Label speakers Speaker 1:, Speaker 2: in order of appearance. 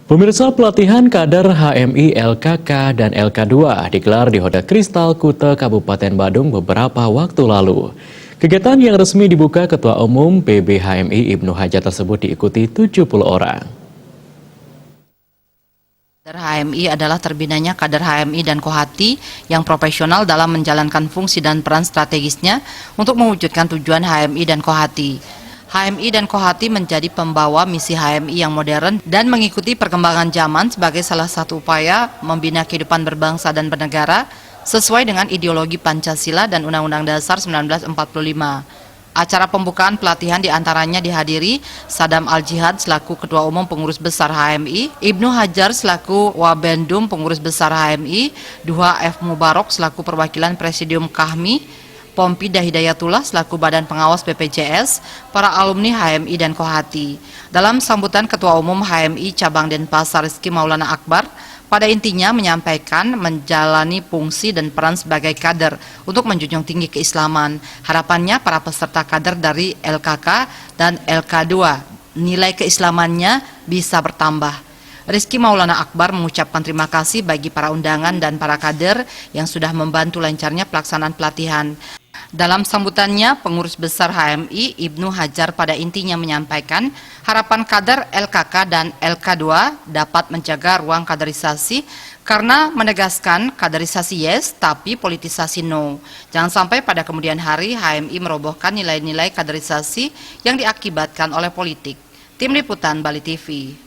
Speaker 1: Pemirsa, pelatihan kader HMI LKK dan LK2 digelar di Hotel Kristal Kuta, Kabupaten Badung beberapa waktu lalu. Kegiatan yang resmi dibuka Ketua Umum PB HMI Ibnu Hajar tersebut diikuti 70 orang.
Speaker 2: Kader HMI adalah terbinanya kader HMI dan Kohati yang profesional dalam menjalankan fungsi dan peran strategisnya untuk mewujudkan tujuan HMI dan Kohati. HMI dan Kohati menjadi pembawa misi HMI yang modern dan mengikuti perkembangan zaman sebagai salah satu upaya membina kehidupan berbangsa dan bernegara sesuai dengan ideologi Pancasila dan Undang-Undang Dasar 1945. Acara pembukaan pelatihan diantaranya dihadiri Sadam Al-Jihad selaku Ketua Umum Pengurus Besar HMI, Ibnu Hajar selaku Wabendum Pengurus Besar HMI, Duha F. Mubarok selaku Perwakilan Presidium Kahmi, Pompidah Hidayatullah selaku Badan Pengawas BPJS, para alumni HMI dan Kohati. Dalam sambutan Ketua Umum HMI Cabang Denpasar Rizky Maulana Akbar, pada intinya menyampaikan menjalani fungsi dan peran sebagai kader untuk menjunjung tinggi keislaman. Harapannya para peserta kader dari LKK dan LK2 nilai keislamannya bisa bertambah. Rizky Maulana Akbar mengucapkan terima kasih bagi para undangan dan para kader yang sudah membantu lancarnya pelaksanaan pelatihan. Dalam sambutannya, Pengurus Besar HMI Ibnu Hajar pada intinya menyampaikan harapan kader LKK dan LK2 dapat menjaga ruang kaderisasi karena menegaskan kaderisasi yes tapi politisasi no. Jangan sampai pada kemudian hari HMI merobohkan nilai-nilai kaderisasi yang diakibatkan oleh politik. Tim Liputan Bali TV.